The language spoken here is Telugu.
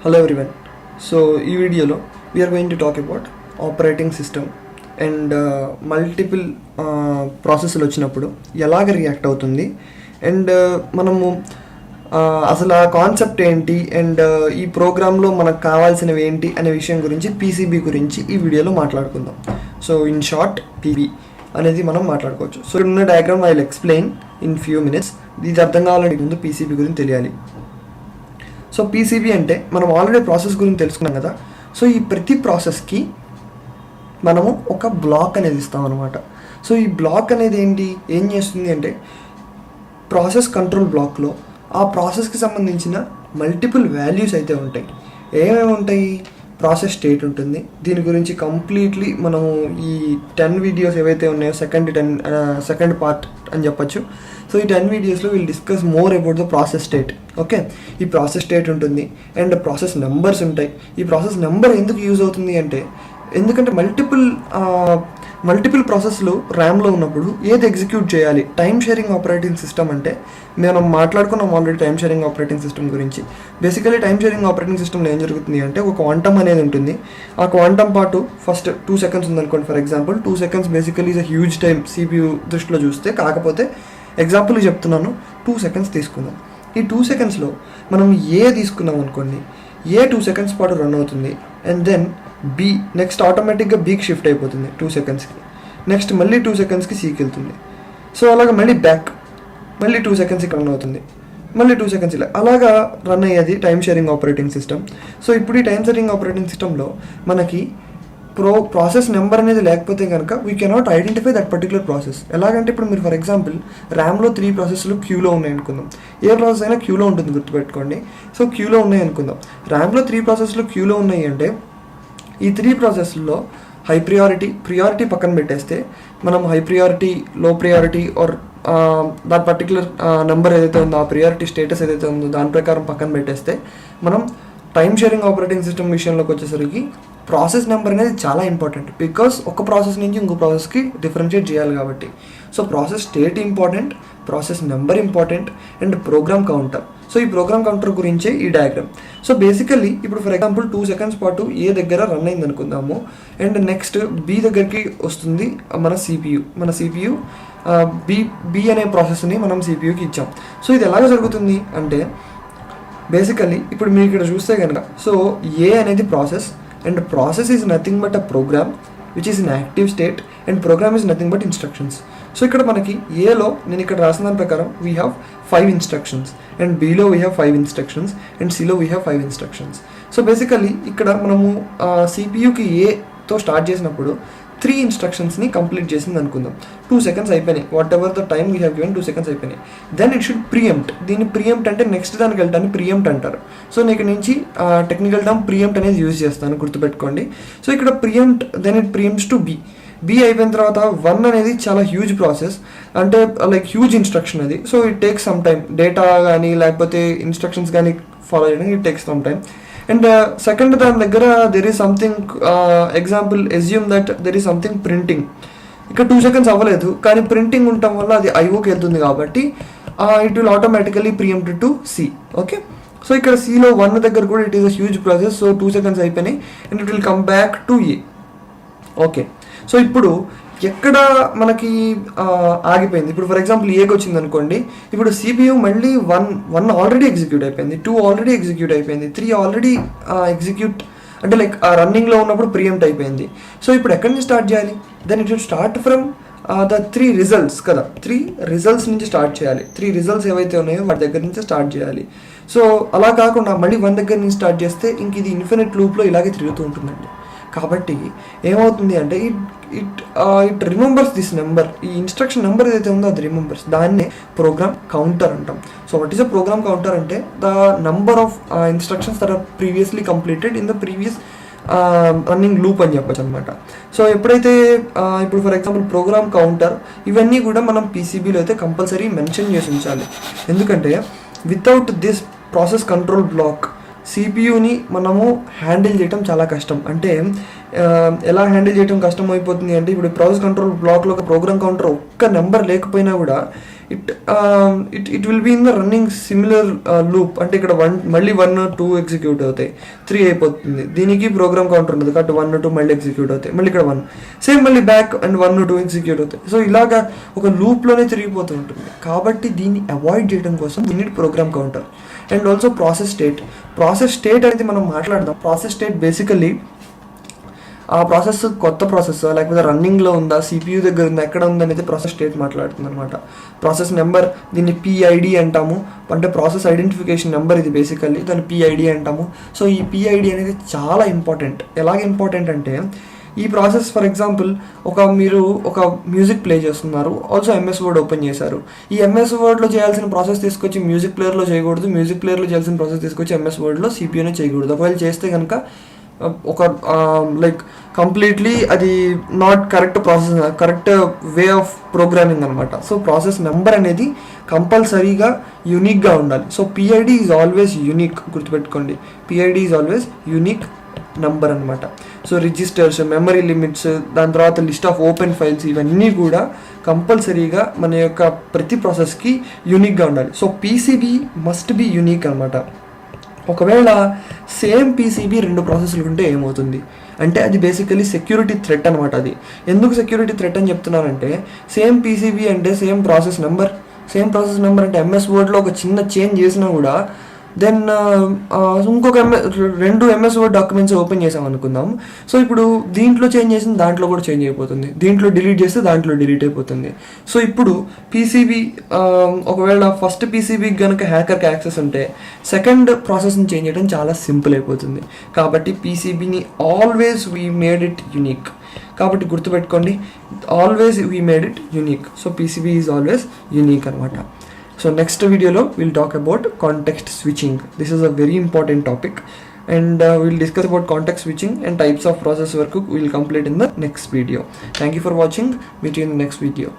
Hello everyone. So ఈ వీడియోలో we are going to talk about operating system and multiple ప్రాసెస్లు వచ్చినప్పుడు ఎలాగ రియాక్ట్ అవుతుంది అండ్ మనము అసలు ఆ కాన్సెప్ట్ ఏంటి అండ్ ఈ ప్రోగ్రాంలో మనకు కావాల్సినవి ఏంటి అనే విషయం గురించి పీసీబీ గురించి ఈ వీడియోలో మాట్లాడుకుందాం. సో ఇన్ షార్ట్ పీబీ అనేది మనం మాట్లాడుకోవచ్చు. సో ఉన్న diagram I will explain in few minutes. ఇది అర్థం కావాలంటే ముందు పీసీబీ గురించి తెలియాలి. సో పీసీబీ అంటే మనం ఆల్రెడీ ప్రాసెస్ గురించి తెలుసుకున్నాం కదా. సో ఈ ప్రతి ప్రాసెస్కి మనము ఒక బ్లాక్ అనేది ఇస్తాం అనమాట. సో ఈ బ్లాక్ అనేది ఏం చేస్తుంది అంటే ప్రాసెస్ కంట్రోల్ బ్లాక్లో ఆ ప్రాసెస్కి సంబంధించిన మల్టిపుల్ వాల్యూస్ అయితే ఉంటాయి. ఏమేమి ఉంటాయి? ప్రాసెస్ స్టేట్ ఉంటుంది. దీని గురించి కంప్లీట్లీ మనము ఈ 10 వీడియోస్ ఏవైతే ఉన్నాయో సెకండ్ పార్ట్ అని చెప్పచ్చు. సో ఈ 10 వీడియోస్లో will discuss more about the process state. Okay, ఈ ప్రాసెస్ స్టేట్ ఉంటుంది అండ్ ప్రాసెస్ నెంబర్స్ ఉంటాయి. ఈ ప్రాసెస్ నెంబర్ ఎందుకు యూజ్ అవుతుంది అంటే ఎందుకంటే మల్టిపుల్ ప్రాసెస్లు ర్యామ్లో ఉన్నప్పుడు ఏది ఎగ్జిక్యూట్ చేయాలి. టైమ్ షేరింగ్ ఆపరేటింగ్ సిస్టమ్ అంటే మనం మాట్లాడుకున్నాం already time sharing operating system గురించి. బేసికలీ టైమ్ షేరింగ్ ఆపరేటింగ్ సిస్టమ్లో ఏం జరుగుతుంది అంటే ఒక క్వాంటమ్ అనేది ఉంటుంది. ఆ క్వాంటమ్ పాటు ఫస్ట్ 2 seconds ఉందనుకోండి. For example 2 seconds basically is a huge time CPU దృష్టిలో చూస్తే. కాకపోతే ఎగ్జాంపుల్ చెప్తున్నాను, 2 seconds తీసుకుందాం. ఈ 2 secondsలో మనం ఏ తీసుకున్నాం అనుకోండి, ఏ 2 seconds పాటు రన్ అవుతుంది అండ్ దెన్ బి నెక్స్ట్ ఆటోమేటిక్గా బీకి షిఫ్ట్ అయిపోతుంది 2 secondsకి. నెక్స్ట్ మళ్ళీ 2 secondsకి సికి వెళ్తుంది. సో అలాగా మళ్ళీ బ్యాక్ మళ్ళీ 2 secondsకి రన్ అవుతుంది, మళ్ళీ 2 seconds ఇలా అలాగా రన్ అయ్యేది time sharing operating system. So ఇప్పుడు ఈ టైమ్ షేరింగ్ ఆపరేటింగ్ సిస్టంలో మనకి ప్రాసెస్ నెంబర్ అనేది లేకపోతే కనుక we cannot identify that particular process. ఎలాగంటే ఇప్పుడు మీరు ఫర్ ఎగ్జాంపుల్ ర్యామ్లో 3 ప్రాసెస్లు క్యూలో ఉన్నాయి అనుకుందాం. ఏ ప్రాసెస్ అయినా క్యూలో ఉంటుంది, గుర్తుపెట్టుకోండి. సో క్యూలో ఉన్నాయి అనుకుందాం. ర్యామ్లో 3 ప్రాసెస్లు క్యూలో ఉన్నాయి అంటే ఈ 3 ప్రాసెస్లో హై ప్రియారిటీ పక్కన పెట్టేస్తే మనం హై ప్రియారిటీ, లో ప్రియారిటీ ఆర్ దాని పర్టికులర్ నెంబర్ ఏదైతే ఉందో ఆ ప్రియారిటీ స్టేటస్ ఏదైతే ఉందో దాని ప్రకారం పక్కన పెట్టేస్తే మనం టైమ్ షేరింగ్ ఆపరేటింగ్ సిస్టమ్ విషయంలోకి వచ్చేసరికి ప్రాసెస్ నెంబర్ అనేది చాలా ఇంపార్టెంట్. బికాస్ ఒక ప్రాసెస్ నుంచి ఇంకో ప్రాసెస్కి డిఫరెన్షియేట్ చేయాలి కాబట్టి. So process state important, process number important and program counter. So ఈ ప్రోగ్రామ్ కౌంటర్ గురించే ఈ డయాగ్రామ్. సో బేసికల్లీ ఇప్పుడు ఫర్ ఎగ్జాంపుల్ 2 seconds పాటు ఏ దగ్గర రన్ అయింది అనుకుందాము అండ్ నెక్స్ట్ బి దగ్గరికి వస్తుంది మన CPU బి అనే ప్రాసెస్ని మనం CPUకి ఇచ్చాం. సో ఇది ఎలాగ జరుగుతుంది అంటే బేసికల్లీ ఇప్పుడు మీరు ఇక్కడ చూస్తే కనుక సో ఏ అనేది process and process is nothing but a program which is in active state and program is nothing but instructions. So ఇక్కడ మనకి ఏలో నేను ఇక్కడ రాసిన దాని ప్రకారం వీ హ్యావ్ 5 instructions అండ్ బీలో వీ హ్యావ్ 5 instructions అండ్ సిలో we have 5 instructions. So basically ఇక్కడ మనము CPUకి ఏతో స్టార్ట్ చేసినప్పుడు 3 instructionsని కంప్లీట్ చేసింది అనుకుందాం. 2 seconds అయిపోయినాయి, whatever the time we have given 2 seconds అయిపోయినాయి. Then it should preempt. దీన్ని ప్రియంప్ట్ అంటే నెక్స్ట్ దానికి వెళ్ళటాన్ని ప్రియంప్ట్ అంటారు. సో నేను ఇక్కడ నుంచి టెక్నికల్ టర్మ్ ప్రియంప్ట్ అనేది యూజ్ చేస్తాను, గుర్తుపెట్టుకోండి. సో ఇక్కడ ప్రియంప్ట్ దెన్ ఇట్ ప్రియంప్ట్స్ టు బి అయిపోయిన తర్వాత 1 అనేది చాలా హ్యూజ్ ప్రాసెస్, అంటే లైక్ హ్యూజ్ ఇన్స్ట్రక్షన్ అది. So it takes some time, data కానీ లేకపోతే ఇన్స్ట్రక్షన్స్ కానీ ఫాలో చేయడానికి it takes some time. And second దాని దగ్గర there is something, example assume that there is something printing. ఇక్కడ 2 seconds అవ్వలేదు కానీ ప్రింటింగ్ ఉండటం వల్ల అది ఐఓకి వెళ్తుంది కాబట్టి it will automatically preempt to C. Okay, so ఇక్కడ సిలో 1 దగ్గర కూడా it is a huge process. So 2 seconds అయిపోయినాయి and it will come back to A. Okay, so ఇప్పుడు ఎక్కడ మనకి ఆగిపోయింది? ఇప్పుడు ఫర్ ఎగ్జాంపుల్ ఏకి వచ్చింది అనుకోండి. ఇప్పుడు CPU మళ్ళీ 1 ఆల్రెడీ ఎగ్జిక్యూట్ అయిపోయింది, 2 ఆల్రెడీ ఎగ్జిక్యూట్ అయిపోయింది, 3 ఆల్రెడీ ఎగ్జిక్యూట్ అంటే లైక్ రన్నింగ్లో ఉన్నప్పుడు ప్రియంప్ట్ అయిపోయింది. సో ఇప్పుడు ఎక్కడి నుంచి స్టార్ట్ చేయాలి? Then it should start from the 3 results కదా. 3 results నుంచి స్టార్ట్ చేయాలి. 3 results ఏవైతే ఉన్నాయో వాటి దగ్గర నుంచి స్టార్ట్ చేయాలి. సో అలా కాకుండా మళ్ళీ 1 దగ్గర నుంచి స్టార్ట్ చేస్తే ఇంక ఇది ఇన్ఫినిట్ లూప్లో ఇలాగే తిరుగుతూ ఉంటుందండి. కాబట్టి ఏమవుతుంది అంటే ఇట్ రిమెంబర్స్ దిస్ నెంబర్. ఈ ఇన్స్ట్రక్షన్ నెంబర్ ఏదైతే ఉందో అది రిమెంబర్స్. దాన్నే ప్రోగ్రామ్ కౌంటర్ అంటాం. So what is a program counter అంటే the number of instructions that are previously completed in the previous running loop అని చెప్పచ్చు అనమాట. సో ఎప్పుడైతే ఇప్పుడు ఫర్ ఎగ్జాంపుల్ ప్రోగ్రామ్ కౌంటర్ ఇవన్నీ కూడా మనం పీసీబీలో అయితే కంపల్సరీ మెన్షన్ చేసి ఉంచాలి. ఎందుకంటే without this process control block సిపియుని మనము హ్యాండిల్ చేయటం చాలా కష్టం. అంటే ఎలా హ్యాండిల్ చేయటం కష్టం అయిపోతుంది అంటే ఇప్పుడు ప్రాసెస్ కంట్రోల్ బ్లాక్లో ఒక ప్రోగ్రామ్ కౌంటర్ ఒక్క నెంబర్ లేకపోయినా కూడా it will be in the running similar loop. అంటే ఇక్కడ మళ్ళీ 1 2 ఎగ్జిక్యూట్ అవుతాయి, 3 అయిపోతుంది. దీనికి ప్రోగ్రామ్ కౌంటర్ ఉండదు కాబట్టి 1 2 మళ్ళీ ఎగ్జిక్యూట్ అవుతాయి, మళ్ళీ ఇక్కడ 1 సేమ్ మళ్ళీ బ్యాక్ అండ్ 1 2 ఎగ్జిక్యూట్ అవుతాయి. సో ఇలాగా ఒక లూప్లోనే తిరిగిపోతూ ఉంటుంది. కాబట్టి దీన్ని అవాయిడ్ చేయడం కోసం we need program counter. And also process state అనేది మనం మాట్లాడదాం. ప్రాసెస్ స్టేట్ బేసికల్లీ ఆ ప్రాసెస్ కొత్త ప్రాసెస్ లేకపోతే రన్నింగ్లో ఉందా, సిపియూ దగ్గర ఉందా, ఎక్కడ ఉందా అనేది ప్రాసెస్ స్టేట్ మాట్లాడుతుంది అనమాట. ప్రాసెస్ నెంబర్, దీన్ని పిఐడి అంటాము. అంటే ప్రాసెస్ ఐడెంటిఫికేషన్ నెంబర్ ఇది బేసికల్లీ, దాన్ని పిఐడి అంటాము. సో ఈ పిఐడి అనేది చాలా ఇంపార్టెంట్. ఎలాగ ఇంపార్టెంట్ అంటే ఈ ప్రాసెస్ ఫర్ ఎగ్జాంపుల్ మీరు ఒక మ్యూజిక్ ప్లే చేస్తున్నారు, ఆల్సో ఎంఎస్ వర్డ్ ఓపెన్ చేశారు. ఈ ఎంఎస్ వర్డ్లో చేయాల్సిన ప్రాసెస్ తీసుకొచ్చి మ్యూజిక్ ప్లేయర్లో చేయకూడదు, మ్యూజిక్ ప్లేయర్లో చేయాల్సిన ప్రాసెస్ తీసుకొచ్చి ఎంఎస్ వర్డ్లో సిపియూనే చేయకూడదు. ఒకవేళ చేస్తే కనుక ఒక లైక్ కంప్లీట్లీ అది not correct process, correct way of programming అనమాట. సో ప్రాసెస్ నెంబర్ అనేది కంపల్సరీగా యూనిక్గా ఉండాలి. So PID is always unique, గుర్తుపెట్టుకోండి. PID is always unique number అనమాట. సో రిజిస్టర్స్, మెమరీ లిమిట్స్, దాని తర్వాత లిస్ట్ ఆఫ్ ఓపెన్ ఫైల్స్, ఇవన్నీ కూడా కంపల్సరీగా మన యొక్క ప్రతి ప్రాసెస్కి యూనిక్గా ఉండాలి. So PCB must be unique అనమాట. ఒకవేళ సేమ్ పీసీబీ 2 ప్రాసెస్లు ఉంటే ఏమవుతుంది అంటే అది బేసికలీ సెక్యూరిటీ థ్రెట్ అనమాట. అది ఎందుకు సెక్యూరిటీ థ్రెట్ అని చెప్తున్నానంటే సేమ్ పీసీబీ అంటే సేమ్ ప్రాసెస్ నెంబర్ అంటే ఎంఎస్ వర్డ్లో ఒక చిన్న చేంజ్ చేసినా కూడా దెన్ ఇంకొక రెండు ఎంఎస్ వర్డ్ డాక్యుమెంట్స్ ఓపెన్ చేసాం అనుకుందాం. సో ఇప్పుడు దీంట్లో చేంజ్ చేసిన దాంట్లో కూడా చేంజ్ అయిపోతుంది, దీంట్లో డిలీట్ చేస్తే దాంట్లో డిలీట్ అయిపోతుంది. సో ఇప్పుడు పీసీబీ ఒకవేళ ఫస్ట్ పీసీబీకి కనుక హ్యాకర్కి యాక్సెస్ ఉంటే సెకండ్ ప్రాసెస్ని చేంజ్ చేయడం చాలా సింపుల్ అయిపోతుంది. కాబట్టి పీసీబీని always we made it unique. కాబట్టి గుర్తుపెట్టుకోండి, always we made it unique. So PCB is always unique అనమాట. So next video we'll talk about context switching. This is a very important topic, and we'll discuss about context switching and types of process work we'll complete in the next video. Thank you for watching. Meet you in the next video.